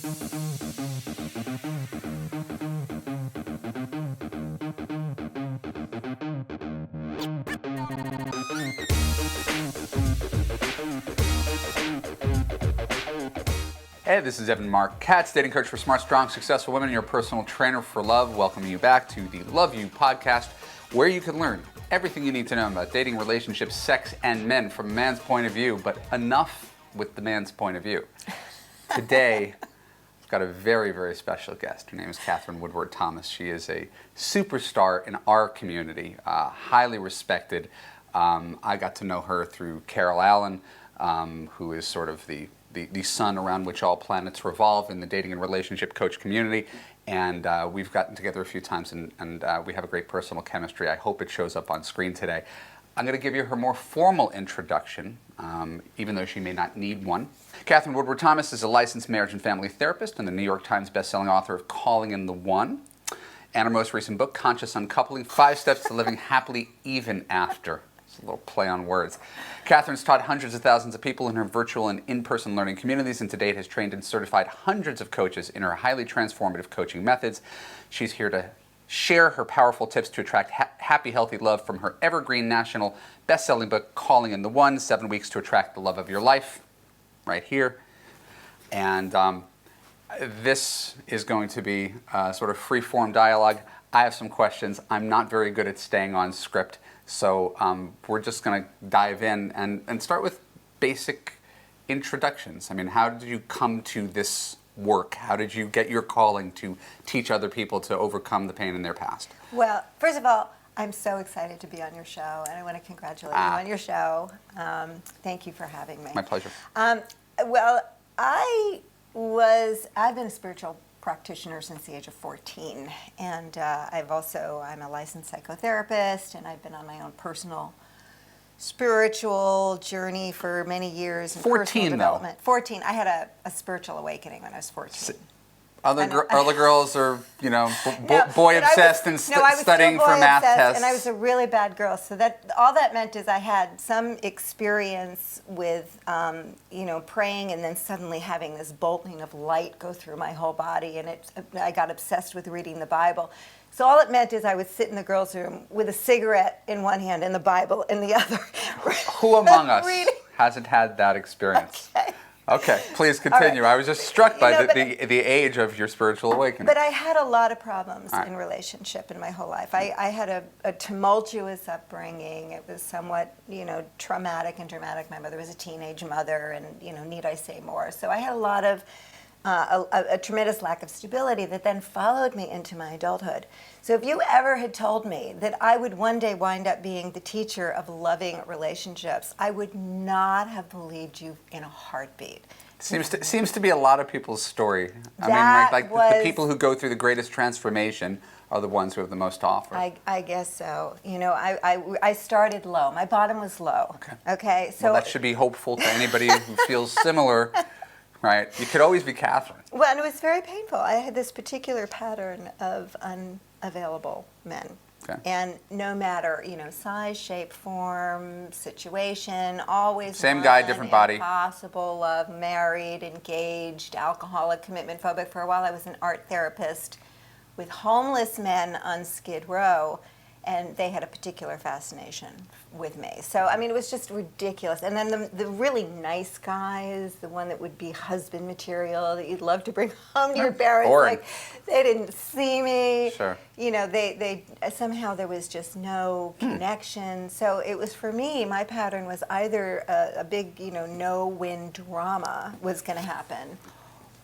Hey, this is Marc, Katz, dating coach for smart, strong, successful women, and your personal trainer for love. Welcoming you back to the Love You podcast, where you can learn everything you need to know about dating, relationships, sex, and men from a man's point of view, but enough with the man's point of view. Today, I've got a very, very special guest. Her name is Katherine Woodward Thomas. She is a superstar in our community, highly respected. I got to know her through Carol Allen, who is sort of the sun around which all planets revolve in the dating and relationship coach community. And we've gotten together a few times, and we have a great personal chemistry. I hope it shows up on screen today. I'm going to give you her more formal introduction, even though she may not need one. Katherine Woodward Thomas is a licensed marriage and family therapist and the New York Times bestselling author of Calling in the One, and her most recent book, Conscious Uncoupling, 5 Steps to Living Happily Even After. A little play on words. Katherine's taught hundreds of thousands of people in her virtual and in-person learning communities, and to date has trained and certified hundreds of coaches in her highly transformative coaching methods. She's here to share her powerful tips to attract happy, healthy love from her evergreen national best-selling book, Calling in the One, 7 Weeks to Attract the Love of Your Life, right here. And this is going to be sort of free-form dialogue. I have some questions. I'm not very good at staying on script. So we're just going to dive in and start with basic introductions. I mean, how did you come to this work? How did you get your calling to teach other people to overcome the pain in their past? Well, first of all, I'm so excited to be on your show, and I want to congratulate you on your show. Thank you for having me. My pleasure. Well, I've been a spiritual practitioner since the age of 14, and I'm a licensed psychotherapist, and I've been on my own personal spiritual journey for many years. 14 though. 14. I had a spiritual awakening when I was 14. Other girls are, boy obsessed and studying for math tests. And I was a really bad girl. So all that meant is I had some experience with, praying, and then suddenly having this bolting of light go through my whole body, and I got obsessed with reading the Bible. So all it meant is I would sit in the girls' room with a cigarette in one hand and the Bible in the other. Who among us hasn't had that experience? Okay, please continue. Right. I was just struck by the age of your spiritual awakening. But I had a lot of problems in relationship in my whole life. I had a tumultuous upbringing. It was somewhat, traumatic and dramatic. My mother was a teenage mother, and, need I say more? So I had a lot of, a tremendous lack of stability that then followed me into my adulthood. So if you ever had told me that I would one day wind up being the teacher of loving relationships, I would not have believed you in a heartbeat. Seems to be a lot of people's story. The people who go through the greatest transformation are the ones who have the most to offer. I guess so. I started low. My bottom was low. Okay. So that should be hopeful to anybody who feels similar. Right. You could always be Katherine. Well, and it was very painful. I had this particular pattern of unavailable men. Okay. And no matter, size, shape, form, situation, always same guy, different body. Impossible love, married, engaged, alcoholic, commitment phobic. For a while I was an art therapist with homeless men on Skid Row, and they had a particular fascination with me. So, it was just ridiculous. And then the really nice guys, the one that would be husband material that you'd love to bring home to your parents, boring. They didn't see me. Sure. They somehow there was just no connection. So it was, for me, my pattern was either a big, no-win drama was going to happen,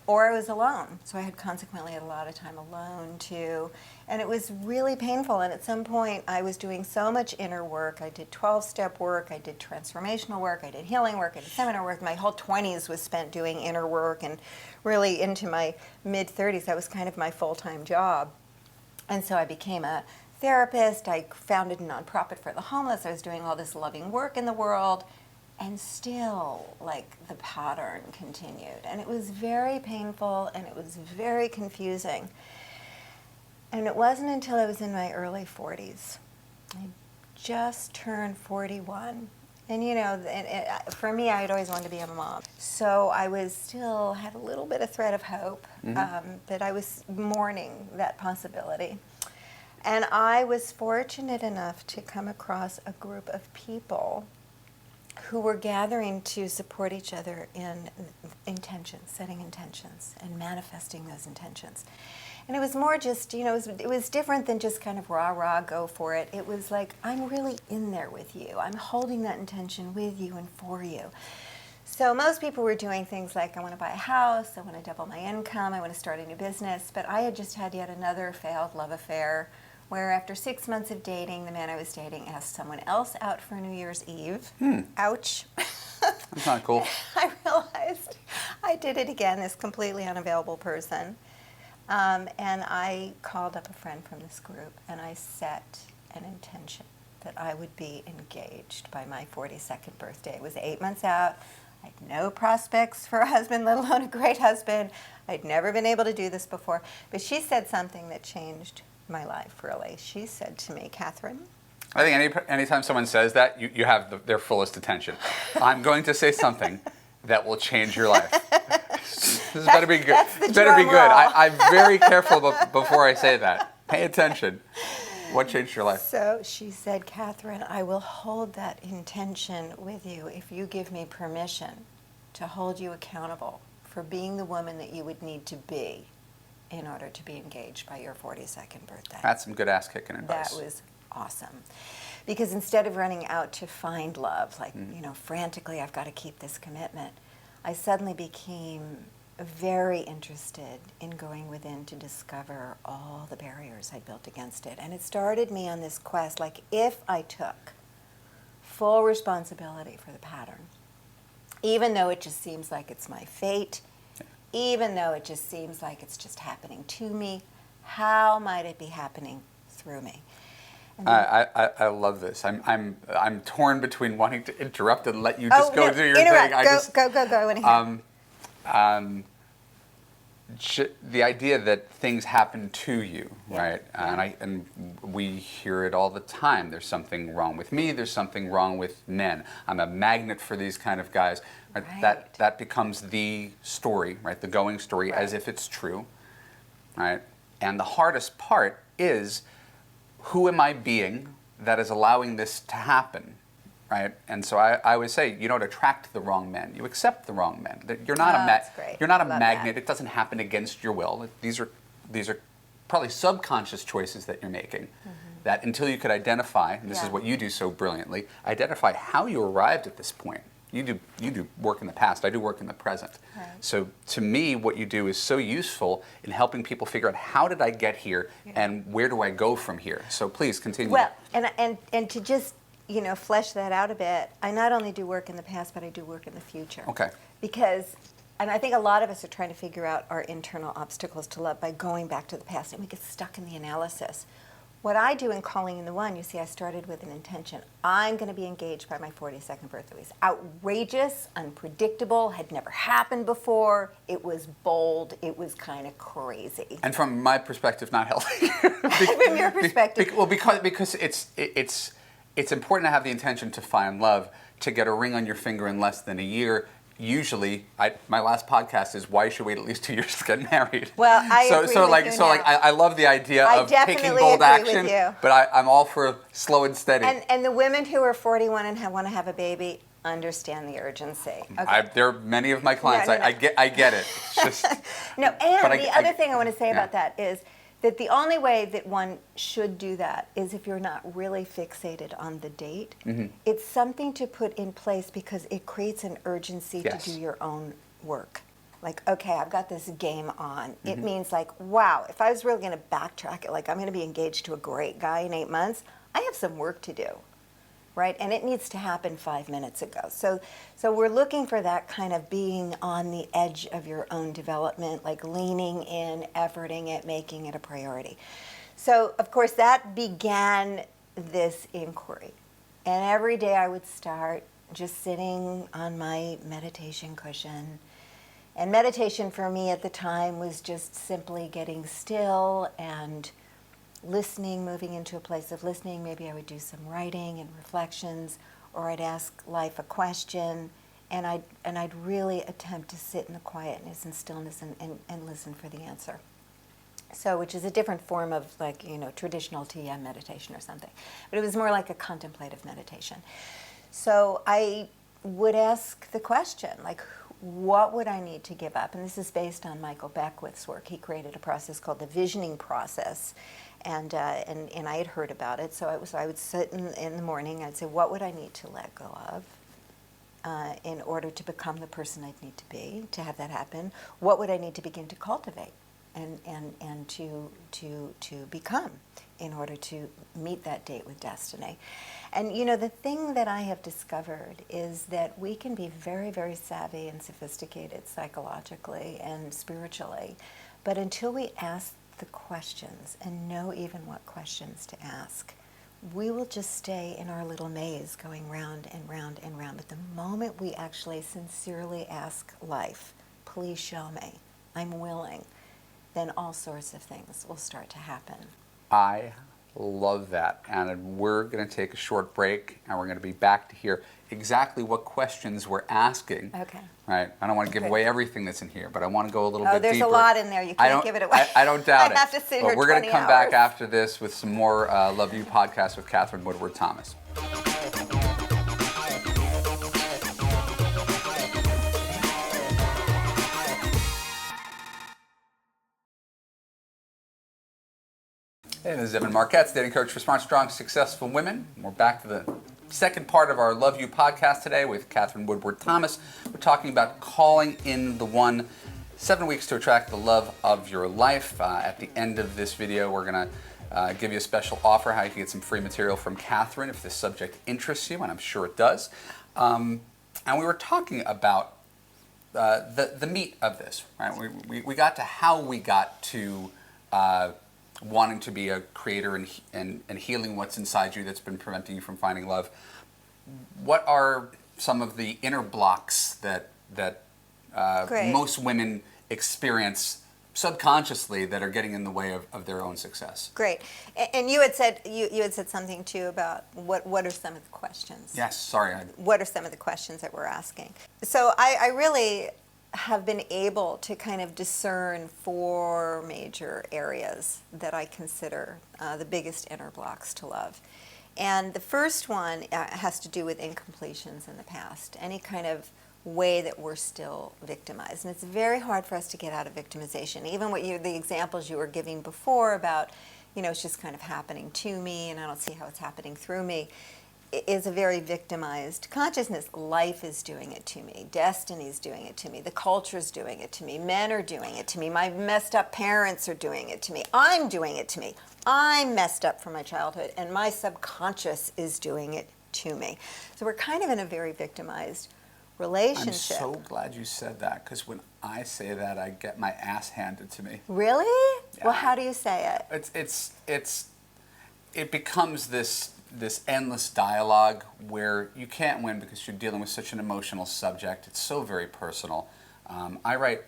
or I was alone. So I had consequently a lot of time alone too. And it was really painful. And at some point I was doing so much inner work. I did 12-step work, I did transformational work, I did healing work, I did seminar work. My whole 20s was spent doing inner work, and really into my mid-30s that was kind of my full-time job. And so I became a therapist. I founded a nonprofit for the homeless. I was doing all this loving work in the world. And still, the pattern continued. And it was very painful, and it was very confusing. And it wasn't until I was in my early 40s. I just turned 41, And for me, I had always wanted to be a mom. So I had a little bit of thread of hope, but I was mourning that possibility. And I was fortunate enough to come across a group of people who were gathering to support each other in intentions, setting intentions, and manifesting those intentions. And it was more just, it was different than just kind of rah, go for it. It was like, I'm really in there with you. I'm holding that intention with you and for you. So most people were doing things like, I want to buy a house, I want to double my income, I want to start a new business. But I had just had yet another failed love affair where after 6 months of dating, the man I was dating asked someone else out for New Year's Eve. Ouch. That's not cool. I realized I did it again, this completely unavailable person. And I called up a friend from this group, and I set an intention that I would be engaged by my 42nd birthday. It was 8 months out. I had no prospects for a husband, let alone a great husband. I'd never been able to do this before. But she said something that changed my life, really. She said to me, Katherine. I think anytime someone says that, you have their fullest attention. I'm going to say something that will change your life. This better be good. That's the better be drum good. roll. I'm very careful before I say that. Pay attention. What changed your life? So she said, Katherine, I will hold that intention with you if you give me permission to hold you accountable for being the woman that you would need to be in order to be engaged by your 42nd birthday. That's some good ass kicking advice. That was awesome. Because instead of running out to find love, like, frantically, I've got to keep this commitment, I suddenly became very interested in going within to discover all the barriers I'd built against it. And it started me on this quest, like if I took full responsibility for the pattern, even though it just seems like it's my fate, even though it just seems like it's just happening to me, how might it be happening through me? I love this. I'm torn between wanting to interrupt and let you just go do your interrupt. thing. Go. I want to hear. The idea that things happen to you, right? Yeah. And we hear it all the time. There's something wrong with me. There's something wrong with men. I'm a magnet for these kind of guys. Right? Right. That becomes the story, right? The going story, Right. as if it's true, right? And the hardest part is, who am I being that is allowing this to happen? Right, and so I would say you don't attract the wrong men. You accept the wrong men. You're not That's great. You're not a Love magnet. that. It doesn't happen against your will. These are probably subconscious choices that you're making. That until you could identify, and this is what you do so brilliantly, identify how you arrived at this point. You do work in the past. I do work in the present. Right. So to me, what you do is so useful in helping people figure out how did I get here and where do I go from here. So please continue. Well, and to just flesh that out a bit, I not only do work in the past, but I do work in the future. Okay. Because, and I think a lot of us are trying to figure out our internal obstacles to love by going back to the past, and we get stuck in the analysis. What I do in Calling in the One, you see, I started with an intention. I'm going to be engaged by my 42nd birthday. It was outrageous, unpredictable, had never happened before. It was bold. It was kind of crazy. And from my perspective, not healthy. From your perspective. Because it's important to have the intention to find love. To get a ring on your finger in less than a year, usually, my last podcast is why you should wait at least 2 years to get married. Well, I agree with you now. I love the idea I of taking definitely bold agree with action, you. but I'm all for slow and steady. And the women who are 41 and want to have a baby understand the urgency. Okay. There are many of my clients. No. I get it. It's just No, and the other thing I want to say about that is that the only way that one should do that is if you're not really fixated on the date. It's something to put in place because it creates an urgency to do your own work. Like, okay, I've got this game on. It means like, wow, if I was really going to backtrack it, like I'm going to be engaged to a great guy in 8 months, I have some work to do. Right? And it needs to happen 5 minutes ago. So we're looking for that kind of being on the edge of your own development, like leaning in, efforting it, making it a priority. So, of course, that began this inquiry. And every day I would start just sitting on my meditation cushion. And meditation for me at the time was just simply getting still and listening, moving into a place of listening. Maybe I would do some writing and reflections, or I'd ask life a question, and I'd really attempt to sit in the quietness and stillness and listen for the answer. So, which is a different form of, like, traditional TM meditation or something. But it was more like a contemplative meditation. So I would ask the question, like, what would I need to give up? And this is based on Michael Beckwith's work. He created a process called the visioning process, and I had heard about it. So I would sit in the morning. I'd say, what would I need to let go of in order to become the person I'd need to be, to have that happen? What would I need to begin to cultivate and to become in order to meet that date with destiny? And the thing that I have discovered is that we can be very, very savvy and sophisticated psychologically and spiritually, but until we ask the questions and know even what questions to ask, we will just stay in our little maze going round and round and round. But the moment we actually sincerely ask life, please show me, I'm willing, then all sorts of things will start to happen. I love that. And we're going to take a short break, and we're going to be back to hear exactly what questions we're asking. Okay. Right? I don't want to give away everything that's in here, but I want to go a little bit deeper. Oh, there's a lot in there. You can't give it away. I don't doubt it. I have to sit here 20 hours. But we're going to come back after this with some more Love You podcast with Katherine Woodward Thomas. Hey, this is Marc, dating coach for smart, strong, successful women. We're back to the second part of our Love You podcast today with Katherine Woodward Thomas. We're talking about calling in the one, 7 weeks to attract the love of your life. At the end of this video, we're going to give you a special offer, how you can get some free material from Katherine if this subject interests you, and I'm sure it does. And we were talking about the meat of this, right? We got to how we got to wanting to be a creator and healing what's inside you that's been preventing you from finding love. What are some of the inner blocks that most women experience subconsciously that are getting in the way of their own success? Great. And you had said something too about what are some of the questions? Yes, sorry. What are some of the questions that we're asking? So I really have been able to kind of discern 4 major areas that I consider the biggest inner blocks to love. And the first one has to do with incompletions in the past, any kind of way that we're still victimized. And it's very hard for us to get out of victimization. Even the examples you were giving before about, it's just kind of happening to me and I don't see how it's happening through me, is a very victimized consciousness. Life is doing it to me. Destiny's doing it to me. The culture's doing it to me. Men are doing it to me. My messed up parents are doing it to me. I'm doing it to me. I'm messed up from my childhood, and my subconscious is doing it to me. So we're kind of in a very victimized relationship. I'm so glad you said that, because when I say that, I get my ass handed to me. Really? Yeah. Well, how do you say it? It becomes this endless dialogue where you can't win because you're dealing with such an emotional subject. It's so very personal. I write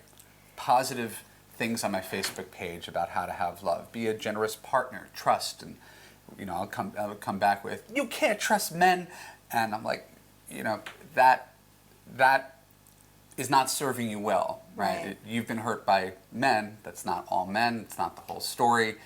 positive things on my Facebook page about how to have love, be a generous partner, trust, and I'll come back with, you can't trust men, and I'm like, that is not serving you well, right? You've been hurt by men. That's not all men. It's not the whole story.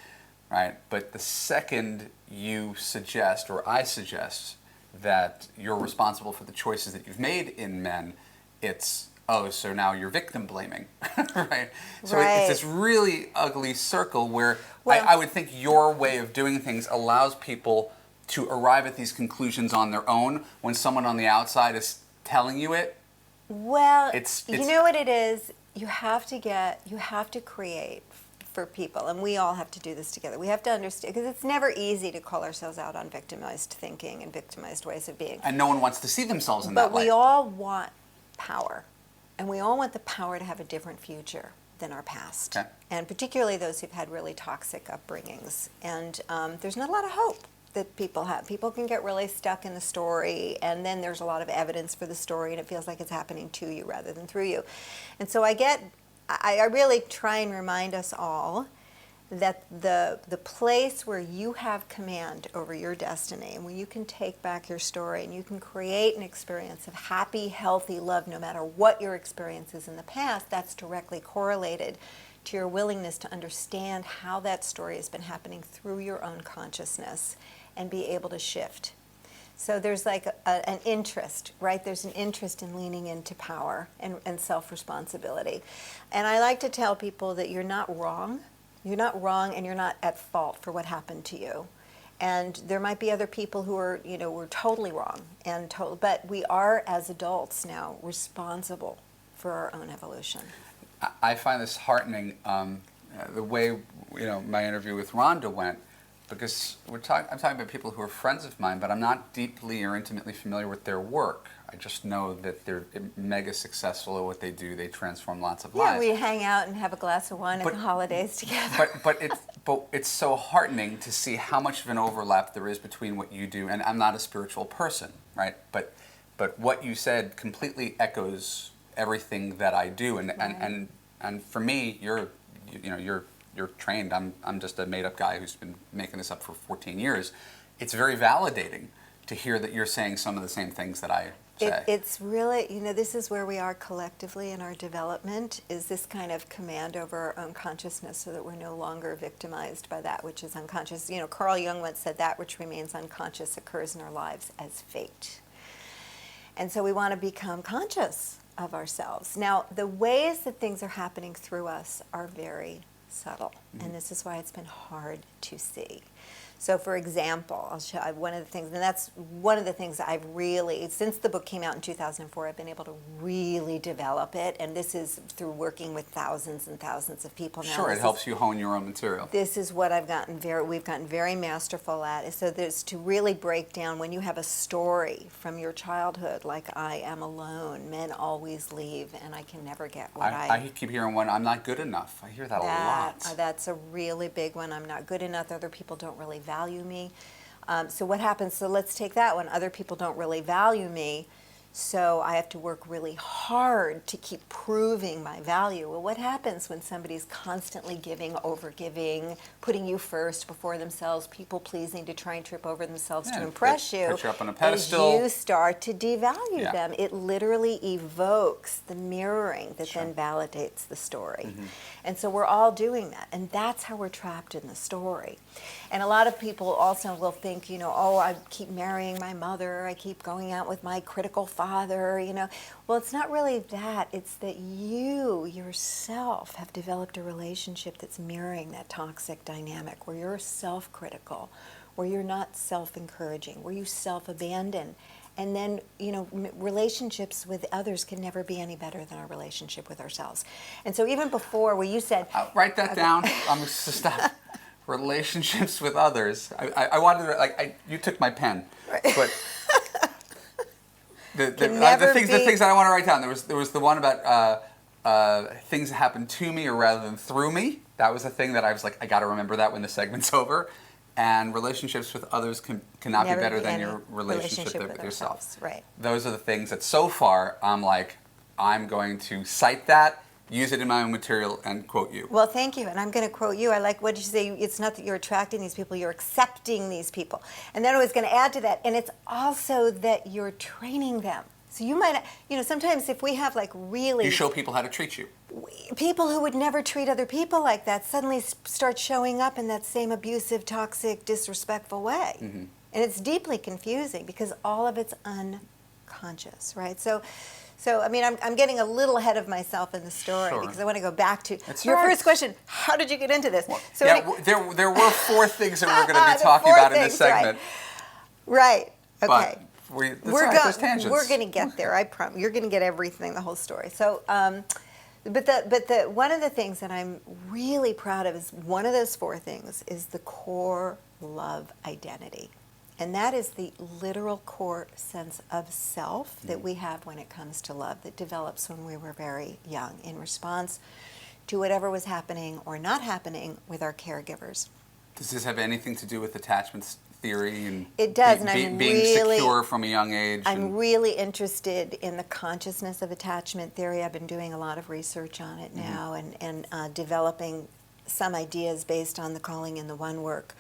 Right, but the second you suggest, or I suggest, that you're responsible for the choices that you've made in men, it's, so now you're victim blaming, right? So it's this really ugly circle where I would think your way of doing things allows people to arrive at these conclusions on their own when someone on the outside is telling you it. Well, you know what it is? You have to create for people, and we all have to do this together. We have to understand, because it's never easy to call ourselves out on victimized thinking and victimized ways of being. And no one wants to see themselves in that light. But we all want power, and we all want the power to have a different future than our past. Okay. And particularly those who've had really toxic upbringings. And there's not a lot of hope that people have. People can get really stuck in the story, and then there's a lot of evidence for the story, and it feels like it's happening to you rather than through you. And so I really try and remind us all that the place where you have command over your destiny and where you can take back your story and you can create an experience of happy, healthy love no matter what your experience is in the past, that's directly correlated to your willingness to understand how that story has been happening through your own consciousness and be able to shift. So there's like an interest, right? There's an interest in leaning into power and self-responsibility. And I like to tell people that you're not wrong. You're not wrong and you're not at fault for what happened to you. And there might be other people who are, were totally wrong. But we are, as adults now, responsible for our own evolution. I find this heartening, the way, my interview with Rhonda went, because I'm talking about people who are friends of mine, but I'm not deeply or intimately familiar with their work. I just know that they're mega successful at what they do. They transform lots of lives. Yeah, we hang out and have a glass of wine at the holidays together. But it's so heartening to see how much of an overlap there is between what you do, and I'm not a spiritual person, right? But what you said completely echoes everything that I do, and for me, you're trained. I'm just a made-up guy who's been making this up for 14 years. It's very validating to hear that you're saying some of the same things that I say. It's really, this is where we are collectively in our development, is this kind of command over our own consciousness so that we're no longer victimized by that which is unconscious. Carl Jung once said that which remains unconscious occurs in our lives as fate. And so we want to become conscious of ourselves. Now, the ways that things are happening through us are very subtle, and this is why it's been hard to see. So, for example, I'll show one of the things, and that's one of the things I've really, since the book came out in 2004, I've been able to really develop it, and this is through working with thousands and thousands of people now. Sure, it helps you hone your own material. This is what we've gotten very masterful at. So there's to really break down when you have a story from your childhood, like I am alone, men always leave, and I can never get what I keep hearing one, I'm not good enough. I hear that a lot. That's a really big one. I'm not good enough. Other people don't really value me. So what happens? So let's take that one. Other people don't really value me, so I have to work really hard to keep proving my value. Well, what happens when somebody's constantly giving, over-giving, putting you first before themselves, people-pleasing to try and trip over themselves to impress you? Put you up on a pedestal. As you start to devalue them, it literally evokes the mirroring that then validates the story. And so we're all doing that, and that's how we're trapped in the story. And a lot of people also will think, oh, I keep marrying my mother, I keep going out with my critical father, Well, it's not really that. It's that you yourself have developed a relationship that's mirroring that toxic dynamic, where you're self-critical, where you're not self-encouraging, where you self-abandon. And then, relationships with others can never be any better than our relationship with ourselves. And so even before, where you said... write that down. I'm going to stop. Relationships with others. I wanted to, you took my pen. But the things that I want to write down, there was the one about things that happen to me or rather than through me. That was a thing that I was like, I got to remember that when the segment's over. And relationships with others cannot be better than your relationship with yourself. Right. Those are the things that so far I'm like, I'm going to cite that, use it in my own material, and quote you. Well, thank you. And I'm going to quote you. I like what you say. It's not that you're attracting these people, you're accepting these people. And then I was going to add to that, and it's also that you're training them. So you might, sometimes if we have really... You show people how to treat you. People who would never treat other people like that suddenly start showing up in that same abusive, toxic, disrespectful way. And it's deeply confusing because all of it's unconscious, right? So I mean, I'm getting a little ahead of myself in the story because I want to go back to your first question. How did you get into this? Well, there were 4 things that we're going to be talking about in this segment. Right. Okay. We're going to get there. I promise. You're going to get everything, the whole story. So, but one of the things that I'm really proud of is one of those 4 things is the core love identity. And that is the literal core sense of self that we have when it comes to love that develops when we were very young in response to whatever was happening or not happening with our caregivers. Does this have anything to do with attachment theory and it does, being secure from a young age? I'm really interested in the consciousness of attachment theory. I've been doing a lot of research on it now and developing some ideas based on the Calling in the One work,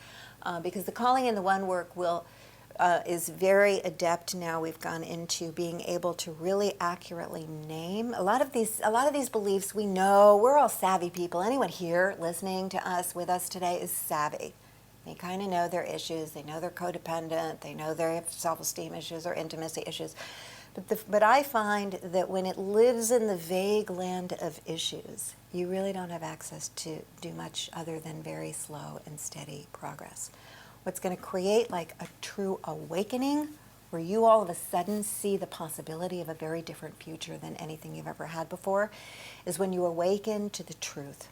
because the Calling in the One work is very adept now. We've gone into being able to really accurately name a lot of these beliefs. We know we're all savvy people. Anyone here listening to us with us today is savvy. They kind of know their issues. They know they're codependent. They know they have self-esteem issues or intimacy issues. But I find that when it lives in the vague land of issues, you really don't have access to do much other than very slow and steady progress. What's going to create like a true awakening, where you all of a sudden see the possibility of a very different future than anything you've ever had before, is when you awaken to the truth.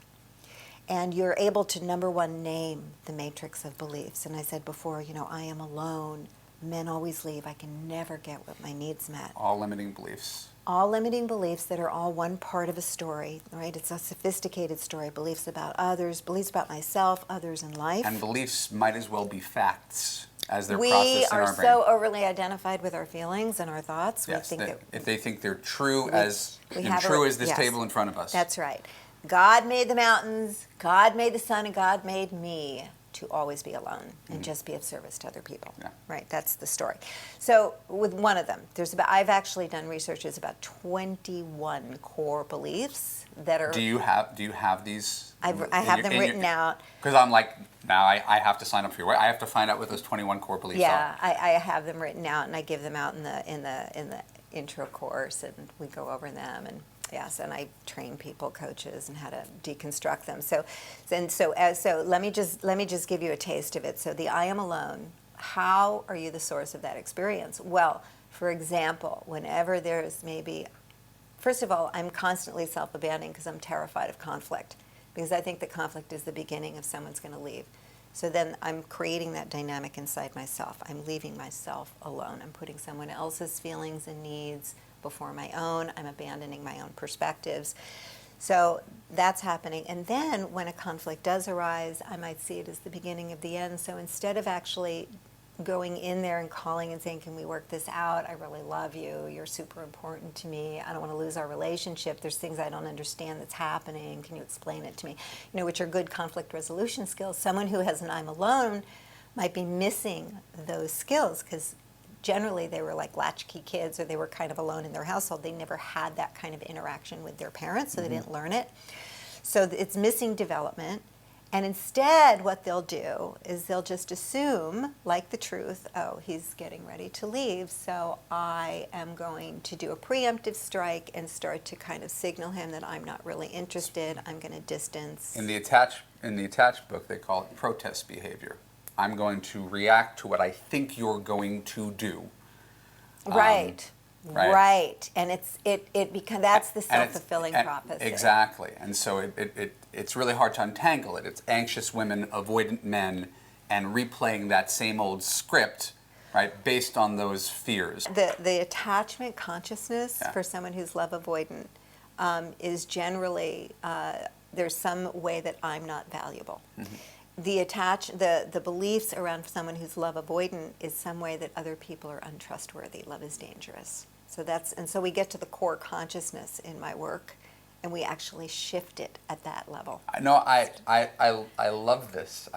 And you're able to, number one, name the matrix of beliefs. And I said before, I am alone. Men always leave. I can never get what my needs met. All limiting beliefs. All limiting beliefs that are all one part of a story, right? It's a sophisticated story. Beliefs about others, beliefs about myself, others in life. And beliefs might as well be facts as they're We processed in are our brain. so overly identified with our feelings and our thoughts. Yes, we think if they think they're true as this yes, table in front of us. That's right. God made the mountains, God made the sun, and God made me to always be alone and just be of service to other people. Yeah. Right, that's the story. So with one of them, I've actually done research. It's about 21 core beliefs that are. Do you have these? I have them written out. Because I'm like, now I have to sign up for your. I have to find out what those 21 core beliefs Yeah, are. I have them written out, and I give them out in the intro course, and we go over them. And yes, and I train people, coaches, and how to deconstruct them. So let me just give you a taste of it. So the I am alone. How are you the source of that experience? Well, for example, whenever there's first of all, I'm constantly self-abandoning because I'm terrified of conflict, because I think that conflict is the beginning of someone's going to leave. So then I'm creating that dynamic inside myself. I'm leaving myself alone. I'm putting someone else's feelings and needs before my own. I'm abandoning my own perspectives. So that's happening. And then when a conflict does arise, I might see it as the beginning of the end. So instead of actually going in there and calling and saying, can we work this out? I really love you. You're super important to me. I don't want to lose our relationship. There's things I don't understand that's happening. Can you explain it to me? Which are good conflict resolution skills. Someone who has an I'm alone might be missing those skills because generally they were like latchkey kids, or they were kind of alone in their household. They never had that kind of interaction with their parents, so they didn't learn it. So it's missing development. And instead, what they'll do is they'll just assume, like the truth, oh, he's getting ready to leave, so I am going to do a preemptive strike and start to kind of signal him that I'm not really interested. I'm going to distance. In the attached book, they call it protest behavior. I'm going to react to what I think you're going to do. Right. Right. And it becomes that's the self-fulfilling prophecy. Exactly. And so it's really hard to untangle it. It's anxious women, avoidant men, and replaying that same old script, right, based on those fears. The attachment consciousness for someone who's love avoidant is generally there's some way that I'm not valuable. Mm-hmm. The beliefs around someone who's love avoidant is some way that other people are untrustworthy. Love is dangerous. So we get to the core consciousness in my work, and we actually shift it at that level. No, I love this.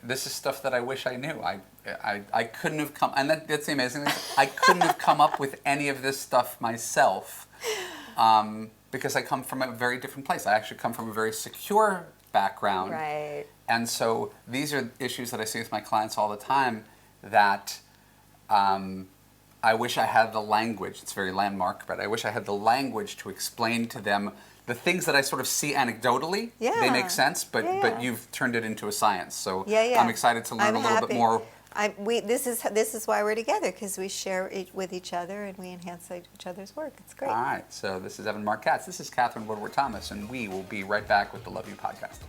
This is stuff that I wish I knew. I couldn't have come, and that's the amazing thing. I couldn't have come up with any of this stuff myself, because I come from a very different place. I actually come from a very secure background. Right. And so these are issues that I see with my clients all the time that I wish I had the language. It's very landmark, but I wish I had the language to explain to them the things that I sort of see anecdotally. Yeah. They make sense, but you've turned it into a science. So I'm excited to learn a little bit more. This is why we're together, because we share with each other and we enhance each other's work. It's great. All right. So this is Marc Katz. This is Katherine Woodward Thomas, and we will be right back with the Love You Podcast.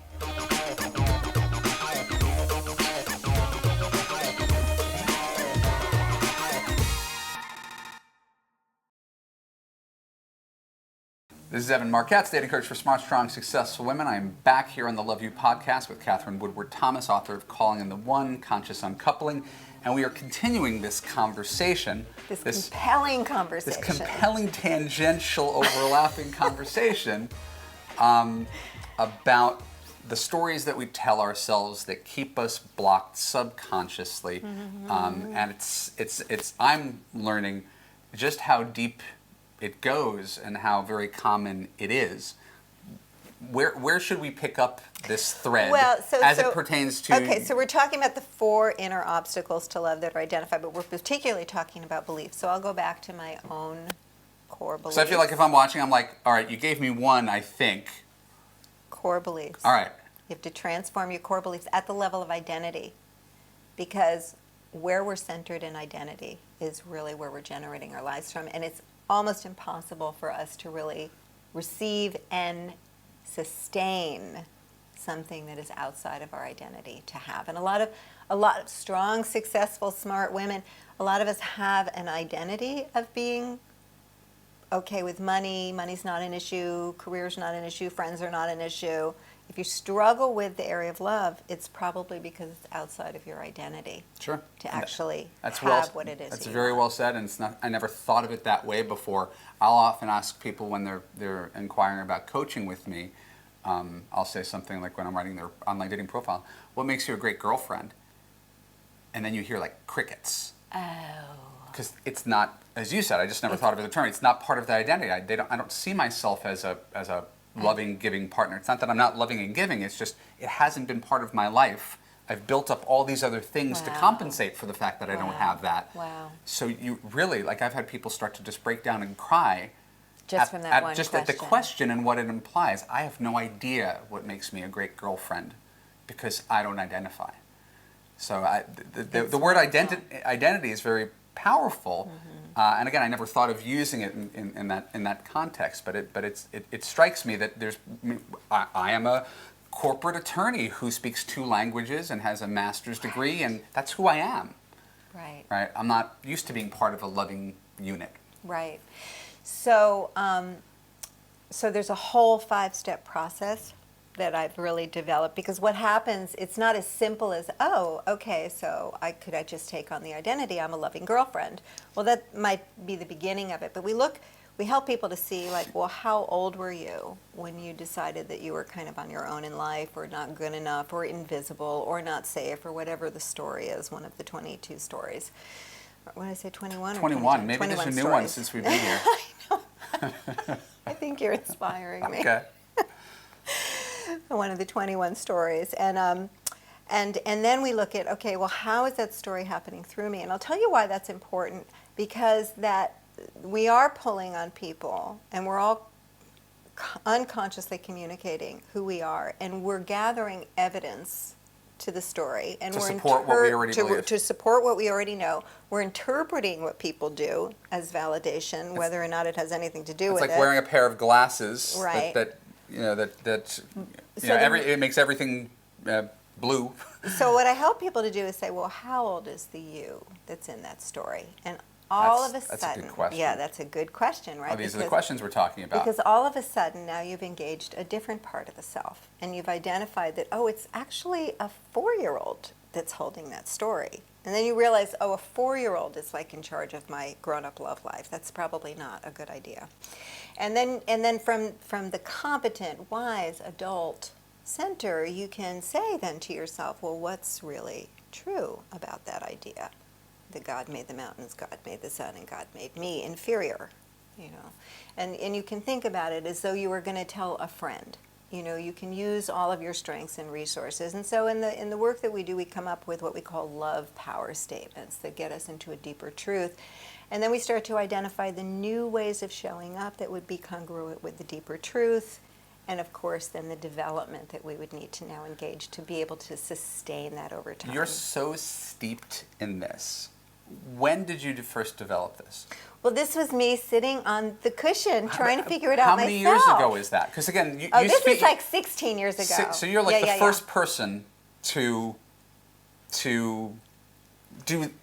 This is Marc Katz, dating coach for smart, strong, successful women. I'm back here on the Love You Podcast with Katherine Woodward Thomas, author of Calling in the One, Conscious Uncoupling. And we are continuing this conversation. This compelling conversation. This compelling, tangential, overlapping conversation about the stories that we tell ourselves that keep us blocked subconsciously, and it's I'm learning just how deep it goes and how very common it is. Where should we pick up this thread as it pertains to... Okay, so we're talking about the 4 inner obstacles to love that are identified, but we're particularly talking about beliefs. So I'll go back to my own core beliefs. So I feel like if I'm watching, I'm like, all right, you gave me one, I think. Core beliefs. All right. You have to transform your core beliefs at the level of identity, because where we're centered in identity is really where we're generating our lives from, and it's almost impossible for us to really receive and sustain something that is outside of our identity to have. And a lot of strong, successful, smart women, a lot of us have an identity of being okay with money. Money's not an issue, career's not an issue, friends are not an issue. If you struggle with the area of love, it's probably because it's outside of your identity. Sure. To actually have what it is. That's very well said, and it's not. I never thought of it that way before. I'll often ask people when they're inquiring about coaching with me. I'll say something like when I'm writing their online dating profile, "What makes you a great girlfriend?" And then you hear like crickets. Oh. Because it's not, as you said, I just never thought of it as a term. It's not part of the identity. I don't see myself as a loving, giving partner. It's not that I'm not loving and giving. It's just it hasn't been part of my life. I've built up all these other things to compensate for the fact that I don't have that. Wow. So you really, like, I've had people start to just break down and cry just from that one just question. at the question and what it implies. I have no idea what makes me a great girlfriend because I don't identify. So the word identity is very powerful, and again, I never thought of using it in that context. But it strikes me that I am a corporate attorney who speaks 2 languages and has a master's degree, and that's who I am. Right. Right. I'm not used to being part of a loving unit. Right. So so there's a whole 5-step process that I've really developed, because what happens, it's not as simple as, oh, okay, so I just take on the identity, I'm a loving girlfriend. Well, that might be the beginning of it, but we help people to see, like, well, how old were you when you decided that you were kind of on your own in life, or not good enough, or invisible, or not safe, or whatever the story is, one of the 22 stories. What did I say, 21? 21. Maybe there's a new one since we've been here. I know. I think you're inspiring me. Okay. One of the 21 stories. And then we look at, okay, well, how is that story happening through me? And I'll tell you why that's important, because that we are pulling on people, and we're all unconsciously communicating who we are, and we're gathering evidence to the story, and to support what we already believe. To support what we already know. We're interpreting what people do as validation, whether or not it has anything to do with it. It's like wearing a pair of glasses, right? It makes everything blue. So what I help people to do is say, well, how old is the you that's in that story? And all of a sudden, that's a good question. Yeah, that's a good question, right? Oh, these are the questions we're talking about. Because all of a sudden now you've engaged a different part of the self, and you've identified that, oh, it's actually a 4-year-old that's holding that story. And then you realize, oh, a 4-year-old is like in charge of my grown-up love life. That's probably not a good idea. And then from the competent, wise, adult center, you can say then to yourself, well, what's really true about that idea? That God made the mountains, God made the sun, and God made me inferior, you know. And you can think about it as though you were going to tell a friend. You know, you can use all of your strengths and resources. And so in the work that we do, we come up with what we call love power statements that get us into a deeper truth. And then we start to identify the new ways of showing up that would be congruent with the deeper truth. And of course, then the development that we would need to now engage to be able to sustain that over time. You're so steeped in this. When did you first develop this? Well, this was me sitting on the cushion trying to figure it out myself. How many years ago is that? Because again, you this was like 16 years ago. So you're like the first person to do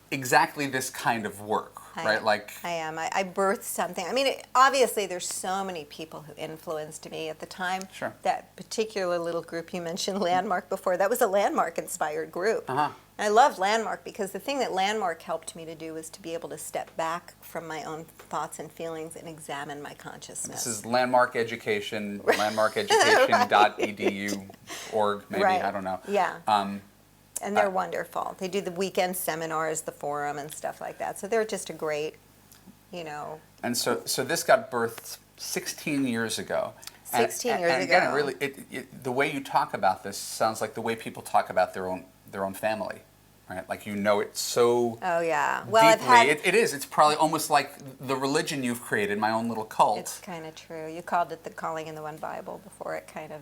exactly this kind of work. right? I am. I birthed something. I mean, obviously, there's so many people who influenced me at the time. Sure. That particular little group you mentioned, Landmark, before, that was a Landmark-inspired group. Uh-huh. And I love Landmark because the thing that Landmark helped me to do was to be able to step back from my own thoughts and feelings and examine my consciousness. This is Landmark Education, landmarkeducation.edu, org, maybe, Right. I don't know. Yeah. And they're wonderful. They do the weekend seminars, the forum, and stuff like that. So they're just a great, And so this got birthed 16 years ago. 16 years and ago. again, really, the way you talk about this sounds like the way people talk about their own family, right? Like it so Oh, yeah. Well, deeply. It is. It's probably almost like the religion you've created, my own little cult. It's kind of true. You called it the Calling in the One Bible before. It kind of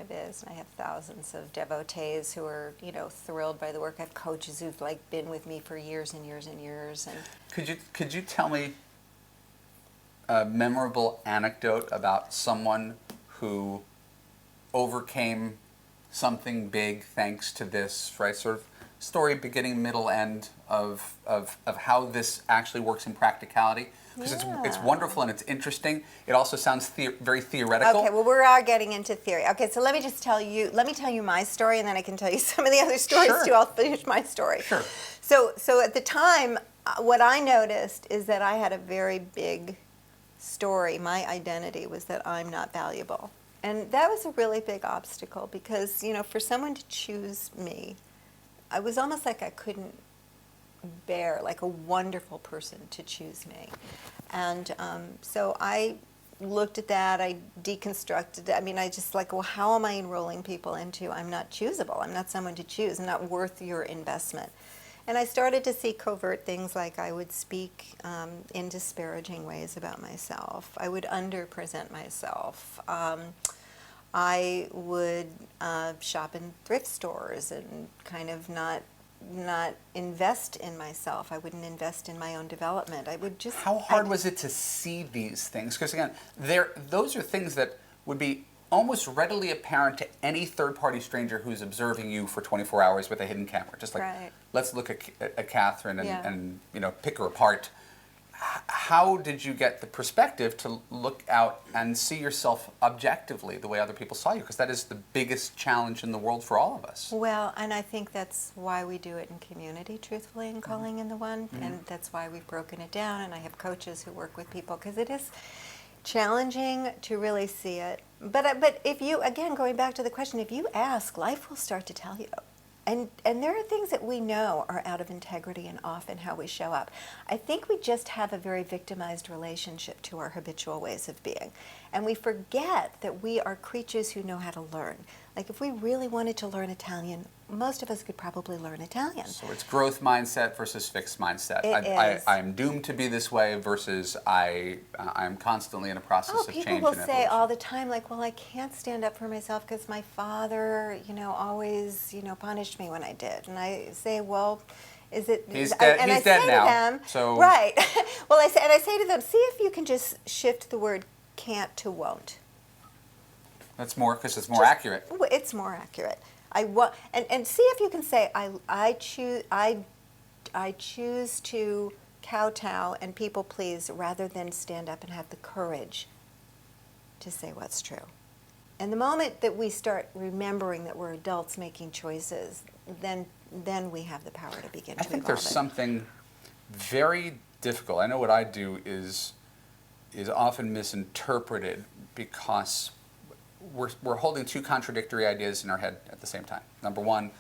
is. And I have thousands of devotees who are, thrilled by the work. I have coaches who've been with me for years and years and years. And Could you tell me a memorable anecdote about someone who overcame something big thanks to this, right? Sort of story, beginning, middle, end of how this actually works in practicality. Because it's wonderful and it's interesting. It also sounds very theoretical. Okay, well, we are getting into theory. Okay, so let me tell you my story, and then I can tell you some of the other stories Sure. too. I'll finish my story. Sure. So at the time, what I noticed is that I had a very big story. My identity was that I'm not valuable. And that was a really big obstacle because, for someone to choose me, I was almost like I couldn't bear, like a wonderful person to choose me. And so I looked at that, I deconstructed it. I mean, I just well, how am I enrolling people into I'm not choosable, I'm not someone to choose, I'm not worth your investment. And I started to see covert things like I would speak in disparaging ways about myself. I would underpresent myself. I would shop in thrift stores and kind of not invest in myself. I wouldn't invest in my own development. I would just... How hard was it to see these things? Because again, those are things that would be almost readily apparent to any third-party stranger who's observing you for 24 hours with a hidden camera. Just like, Right. let's look at Katherine Yeah. and pick her apart. How did you get the perspective to look out and see yourself objectively the way other people saw you? Because that is the biggest challenge in the world for all of us. Well, and I think that's why we do it in community, truthfully, in Calling in the One. Mm-hmm. And that's why we've broken it down. And I have coaches who work with people because it is challenging to really see it. But if you, again, going back to the question, if you ask, life will start to tell you. And there are things that we know are out of integrity and off in how we show up. I think we just have a very victimized relationship to our habitual ways of being. And we forget that we are creatures who know how to learn. Like if we really wanted to learn Italian, most of us could probably learn Italian. So it's growth mindset versus fixed mindset. It is. I am doomed to be this way versus I am constantly in a process of change. People will say all the time, well, I can't stand up for myself because my father, always, punished me when I did. And I say, well, is it? He's dead. And he's I dead say now. to them, so right. Well, I say to them, see if you can just shift the word can't to won't. That's more because it's more accurate. It's more accurate. And see if you can say I choose to kowtow and people please rather than stand up and have the courage to say what's true. And the moment that we start remembering that we're adults making choices, then we have the power to begin to I think evolve there's it. something very difficult. I know what I do is often misinterpreted because we're holding two contradictory ideas in our head at the same time. Number one,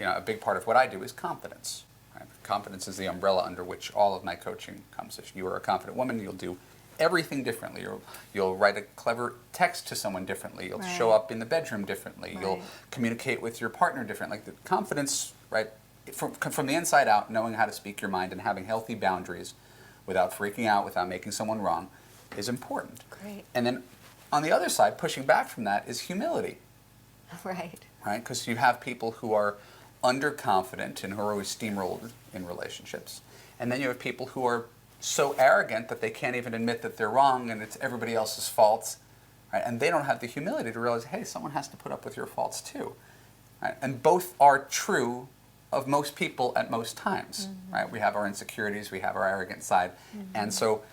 a big part of what I do is confidence. Right? Confidence is the umbrella under which all of my coaching comes. If you are a confident woman, you'll do everything differently. You'll write a clever text to someone differently. You'll show up in the bedroom differently. Right. You'll communicate with your partner differently. Like the confidence, right, from the inside out, knowing how to speak your mind and having healthy boundaries without freaking out, without making someone wrong, is important. Great. And then on the other side, pushing back from that is humility. Right. Right? Because you have people who are underconfident and who are always steamrolled in relationships. And then you have people who are so arrogant that they can't even admit that they're wrong and it's everybody else's faults. Right? And they don't have the humility to realize, hey, someone has to put up with your faults too. Right? And both are true of most people at most times, right? We have our insecurities, we have our arrogant side, and so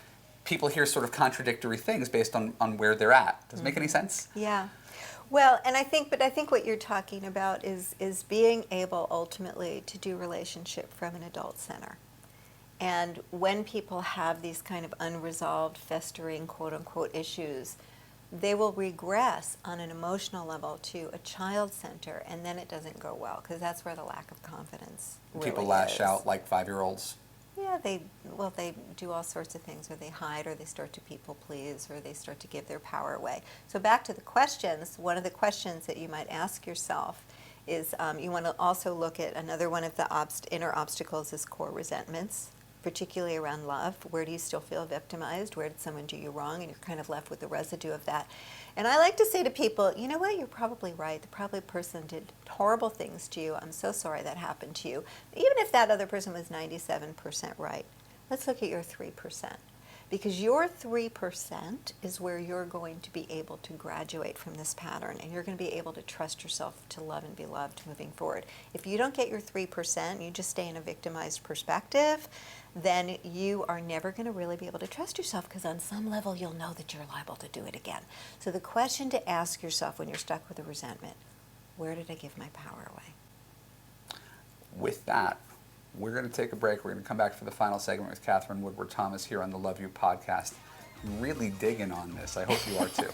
people hear sort of contradictory things based on where they're at. Does it make any sense? Yeah. Well, and I think what you're talking about is being able ultimately to do relationship from an adult center. And when people have these kind of unresolved, festering, quote unquote, issues, they will regress on an emotional level to a child center, and then it doesn't go well because that's where the lack of confidence really People lash is. out like 5-year-olds. Yeah, they do all sorts of things, or they hide, or they start to people please, or they start to give their power away. So back to the questions, one of the questions that you might ask yourself is you want to also look at another one of the inner obstacles is core resentments, particularly around love. Where do you still feel victimized? Where did someone do you wrong? And you're kind of left with the residue of that. And I like to say to people, you know what, you're probably right. The probably person did horrible things to you. I'm so sorry that happened to you. Even if that other person was 97% right, let's look at your 3%. Because your 3% is where you're going to be able to graduate from this pattern, and you're going to be able to trust yourself to love and be loved moving forward. If you don't get your 3%, you just stay in a victimized perspective, then you are never going to really be able to trust yourself, because on some level you'll know that you're liable to do it again. So the question to ask yourself when you're stuck with a resentment, where did I give my power away? With that, we're going to take a break. We're going to come back for the final segment with Katherine Woodward Thomas here on the Love You podcast. Really digging on this. I hope you are too.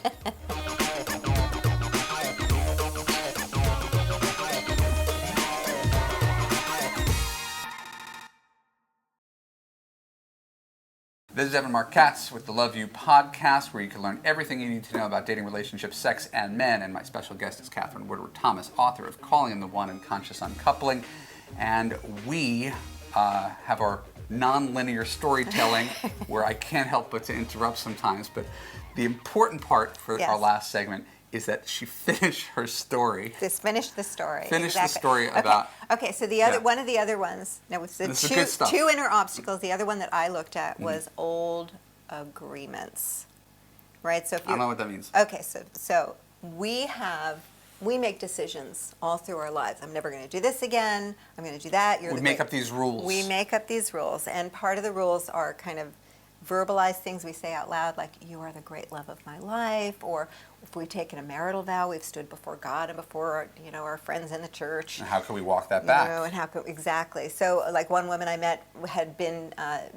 This is Marc Katz with the Love You podcast, where you can learn everything you need to know about dating, relationships, sex, and men. And my special guest is Katherine Woodward Thomas, author of Calling in the One and Conscious Uncoupling. And we have our non-linear storytelling where I can't help but to interrupt sometimes. But the important part for our last segment is that she finished her story. Just finish the story. Finish the story about... Okay, so the other one of the other ones, now it's the two inner obstacles. The other one that I looked at was old agreements, right? So if I don't know what that means. Okay, so we make decisions all through our lives. I'm never going to do this again. I'm going to do that. We make up these rules. We make up these rules, and part of the rules are kind of verbalized things we say out loud, like, you are the great love of my life, or if we've taken a marital vow, we've stood before God and before our friends in the church. And how can we walk that back? Exactly. So, like, one woman I met had been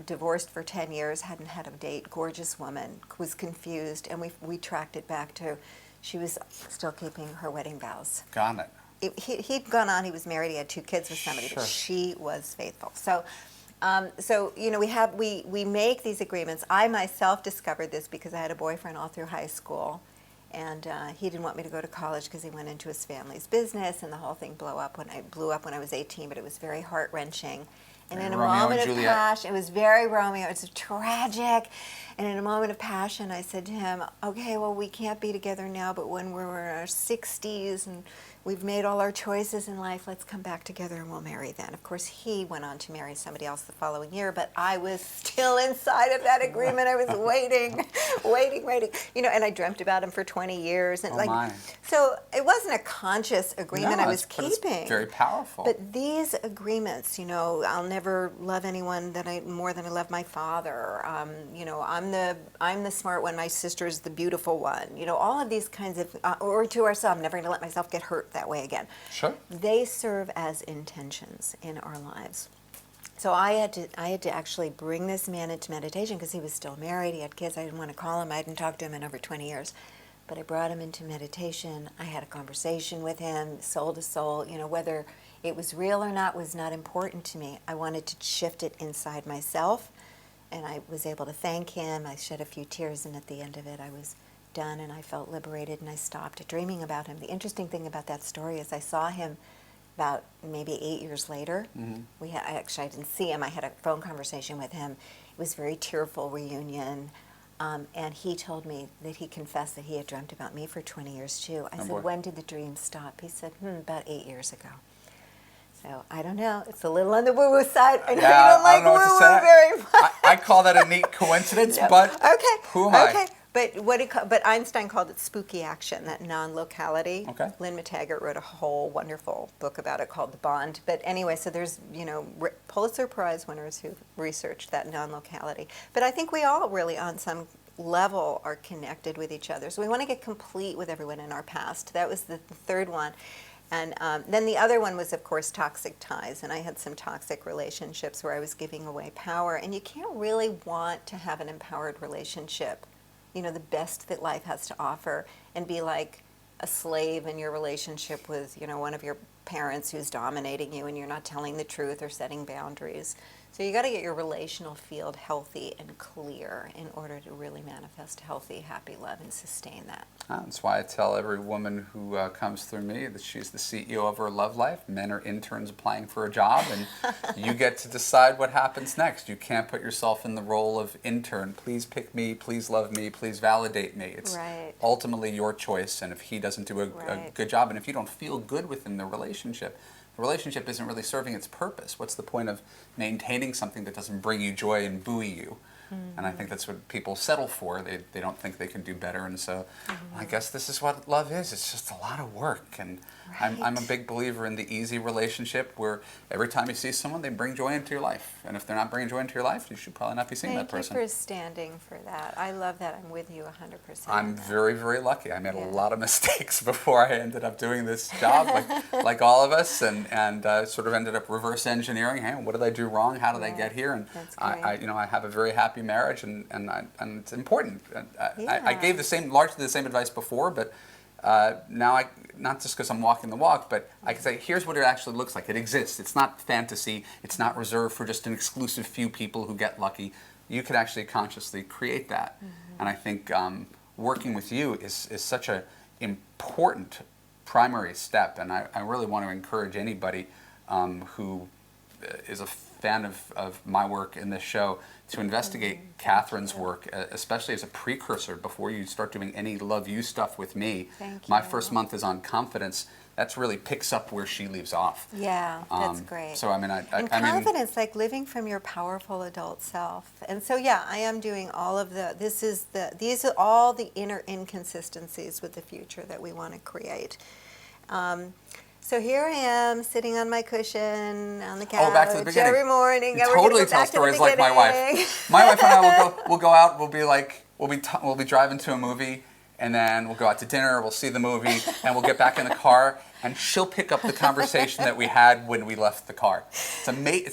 divorced for 10 years, hadn't had a date, gorgeous woman, was confused, and we tracked it back to she was still keeping her wedding vows. Got it. He'd gone on, he was married, he had 2 kids with somebody, but she was faithful. So we make these agreements. I myself discovered this because I had a boyfriend all through high school, and he didn't want me to go to college because he went into his family's business, and the whole thing blew up when I was 18. But it was very heart-wrenching. And in a moment of passion, it was very Romeo. It was tragic. And in a moment of passion, I said to him, okay, well, we can't be together now, but when we're in our 60s and we've made all our choices in life, let's come back together and we'll marry then. Of course, he went on to marry somebody else the following year, but I was still inside of that agreement. I was waiting. And I dreamt about him for 20 years. And so it wasn't a conscious agreement I was keeping. It's very powerful. But these agreements, I'll never love anyone more than I love my father. I'm the smart one. My sister's the beautiful one. All of these kinds of, or to ourselves, I'm never going to let myself get hurt that way again. Sure. They serve as intentions in our lives. So I had to actually bring this man into meditation because he was still married. He had kids. I didn't want to call him. I hadn't talked to him in over 20 years. But I brought him into meditation. I had a conversation with him, soul to soul. Whether it was real or not was not important to me. I wanted to shift it inside myself. And I was able to thank him. I shed a few tears, and at the end of it, I was done, and I felt liberated, and I stopped dreaming about him. The interesting thing about that story is I saw him about maybe 8 years later. Mm-hmm. I didn't see him. I had a phone conversation with him. It was a very tearful reunion, and he told me that he confessed that he had dreamt about me for 20 years too. I said, when did the dream stop? He said, about 8 years ago. So, I don't know. It's a little on the woo-woo side. I know you don't like woo-woo very much. I call that a neat coincidence, but who am I? Okay. But Einstein called it spooky action, that non-locality. Okay. Lynn McTaggart wrote a whole wonderful book about it called The Bond. But anyway, so there's, Pulitzer Prize winners who researched that non-locality. But I think we all really, on some level, are connected with each other. So we want to get complete with everyone in our past. That was the third one. And then the other one was, of course, toxic ties. And I had some toxic relationships where I was giving away power. And you can't really want to have an empowered relationship, the best that life has to offer, and be like a slave in your relationship with, one of your parents who's dominating you and you're not telling the truth or setting boundaries. So you got to get your relational field healthy and clear in order to really manifest healthy, happy love and sustain that. That's why I tell every woman who comes through me that she's the CEO of her love life. Men are interns applying for a job, and you get to decide what happens next. You can't put yourself in the role of intern. Please pick me, please love me, please validate me. It's ultimately your choice, and if he doesn't do a good job, and if you don't feel good within the relationship isn't really serving its purpose. What's the point of maintaining something that doesn't bring you joy and buoy you? Mm-hmm. And I think that's what people settle for. They don't think they can do better. And so I guess this is what love is. It's just a lot of work. And I'm a big believer in the easy relationship where every time you see someone, they bring joy into your life. And if they're not bringing joy into your life, you should probably not be seeing that person. Thank you for standing for that. I love that. I'm with you 100%. I'm very, very lucky. I made a lot of mistakes before I ended up doing this job, like all of us, and sort of ended up reverse engineering. Hey, what did I do wrong? How did I get here? And I have a very happy marriage, and it's important. I gave largely the same advice before, but now not just because I'm walking the walk, but I can say, here's what it actually looks like. It exists. It's not fantasy. It's not reserved for just an exclusive few people who get lucky. You could actually consciously create that. Mm-hmm. And I think working with you is such an important primary step. And I really want to encourage anybody who is a fan of my work in this show to investigate Katherine's work, especially as a precursor before you start doing any love you stuff with me. My first month is on confidence. That's really picks up where she leaves off. Yeah, that's great. So and confidence, like living from your powerful adult self. And so I am doing all of these are all the inner inconsistencies with the future that we want to create. So here I am sitting on my cushion on the couch back to the beginning. every morning. You totally tell stories like my wife. My wife and I we'll go out. We'll be driving to a movie, and then we'll go out to dinner. We'll see the movie, and we'll get back in the car, and she'll pick up the conversation that we had when we left the car. It's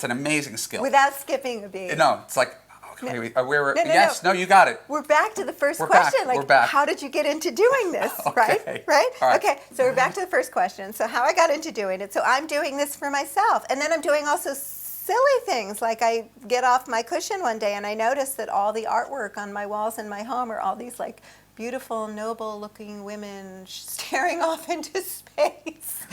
an amazing skill. Without skipping a beat. No, it's like. No, you got it. We're back to the first question. We're back. How did you get into doing this? Okay. Right? All right. Okay, so we're back to the first question. So how I got into doing it. So I'm doing this for myself. And then I'm doing also silly things. Like I get off my cushion one day and I notice that all the artwork on my walls in my home are all these like beautiful, noble-looking women staring off into space,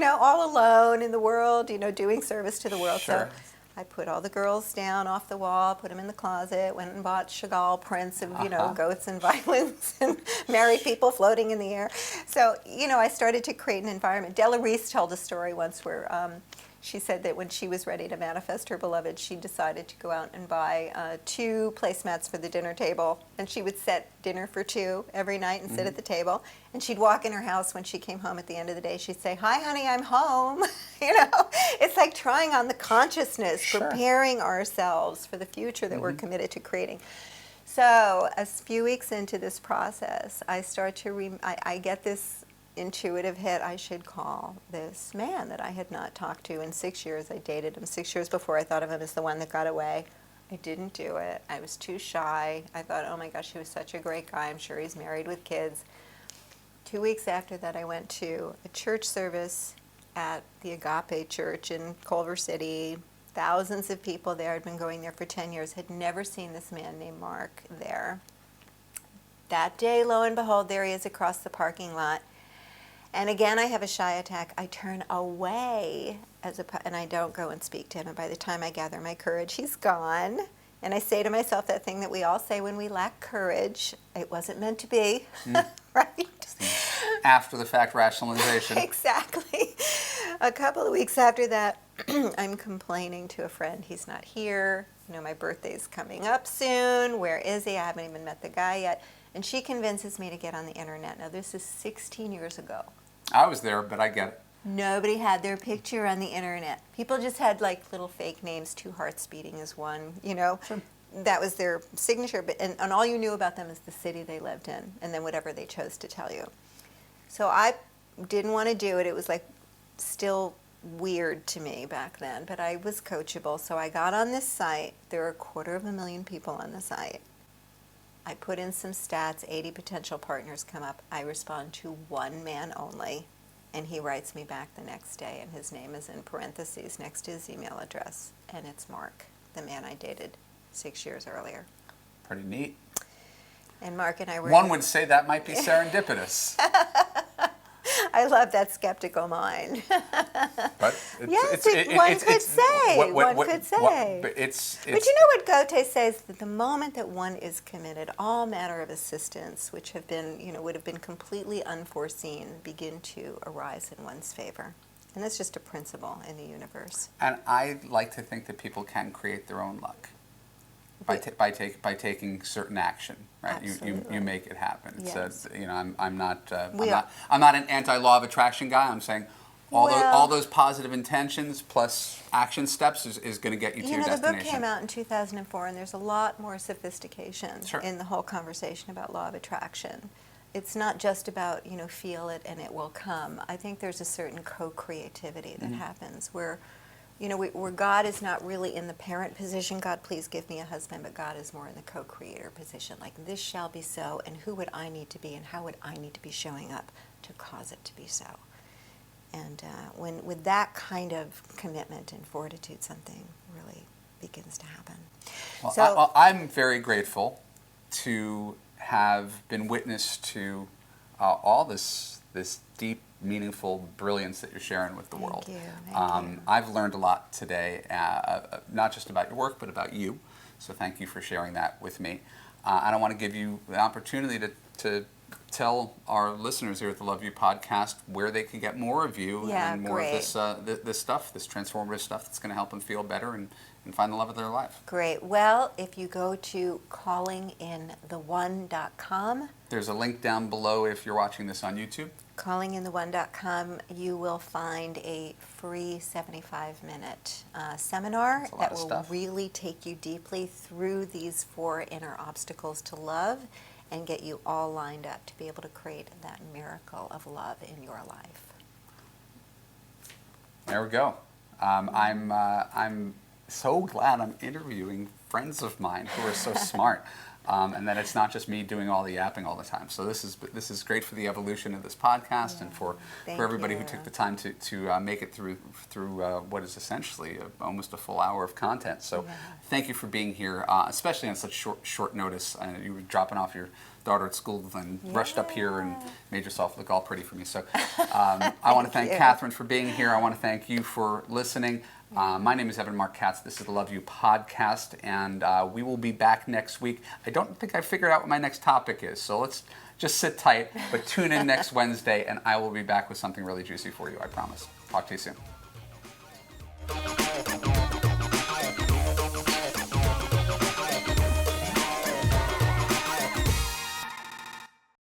all alone in the world, doing service to the world. Sure. So I put all the girls down off the wall, put them in the closet, went and bought Chagall prints of, goats and violins and married people floating in the air. So, I started to create an environment. Della Reese told a story once where she said that when she was ready to manifest her beloved, she decided to go out and buy 2 placemats for the dinner table. And she would set dinner for 2 every night and sit at the table. And she'd walk in her house when she came home at the end of the day. She'd say, "Hi, honey, I'm home." It's like trying on the consciousness, preparing ourselves for the future that we're committed to creating. So a few weeks into this process, I start to I get this intuitive hit. I should call this man that I had not talked to in 6 years. I dated him 6 years before I thought of him as the one that got away. I didn't do it. I was too shy. I thought, oh my gosh, he was such a great guy. I'm sure he's married with kids. 2 weeks after that, I went to a church service at the Agape Church in Culver City. Thousands of people there. I'd been going there for 10 years. Had never seen this man named Marc there. That day, lo and behold, there he is across the parking lot. And again, I have a shy attack. I turn away and I don't go and speak to him. And by the time I gather my courage, he's gone. And I say to myself that thing that we all say when we lack courage, it wasn't meant to be, right? After the fact rationalization. Exactly. A couple of weeks after that, I'm complaining to a friend, he's not here. My birthday's coming up soon. Where is he? I haven't even met the guy yet. And she convinces me to get on the internet. Now, this is 16 years ago. I was there, but I get it. Nobody had their picture on the internet. People just had like little fake names, 2 hearts beating as one, you know. Sure. That was their signature, but and all you knew about them is the city they lived in, and then whatever they chose to tell you. So I didn't want to do it. It was like still weird to me back then, but I was coachable. So I got on this site. There are 250,000 people on the site. I put in some stats, 80 potential partners come up. I respond to 1 man only, and he writes me back the next day, and his name is in parentheses next to his email address, and it's Marc, the man I dated 6 years earlier. Pretty neat. And Marc and I were... One would say that might be serendipitous. I love that skeptical mind. But Yes, one could say. But you know what Goethe says, that the moment that one is committed, all manner of assistance, which have been, you know, would have been completely unforeseen, begin to arise in one's favor. And that's just a principle in the universe. And I like to think that people can create their own luck by taking certain action, right? You make it happen. Yes. So, you know, I'm not an anti-law of attraction guy. I'm saying all those positive intentions plus action steps is going to get you to your destination. The book came out in 2004, and there's a lot more sophistication in the whole conversation about law of attraction. It's not just about, you know, feel it and it will come. I think there's a certain co-creativity that happens where, you know, where God is not really in the parent position, God, please give me a husband, but God is more in the co-creator position. Like, this shall be so, and who would I need to be, and how would I need to be showing up to cause it to be so? And with that kind of commitment and fortitude, something really begins to happen. Well, I'm very grateful to have been witness to all this deep, meaningful brilliance that you're sharing with the world. Thank you. I've learned a lot today, not just about your work, but about you. So thank you for sharing that with me. And I want to give you the opportunity to tell our listeners here at the Love You podcast where they can get more of you and more of this stuff, this transformative stuff that's going to help them feel better and find the love of their life. Great. Well, if you go to callingintheone.com. There's a link down below if you're watching this on YouTube. Callingintheone.com, you will find a free 75-minute seminar that will really take you deeply through these 4 inner obstacles to love and get you all lined up to be able to create that miracle of love in your life. There we go. I'm so glad I'm interviewing friends of mine who are so smart. And that it's not just me doing all the yapping all the time. So this is great for the evolution of this podcast and for everybody who took the time to make it through what is essentially almost a full hour of content. So thank you for being here, especially on such short notice. You were dropping off your daughter at school and rushed up here and made yourself look all pretty for me. So I want to thank Katherine for being here. I want to thank you for listening. My name is Marc Katz. This is the Love You podcast, and we will be back next week. I don't think I figured out what my next topic is, so let's just sit tight, but tune in next Wednesday, and I will be back with something really juicy for you, I promise. Talk to you soon.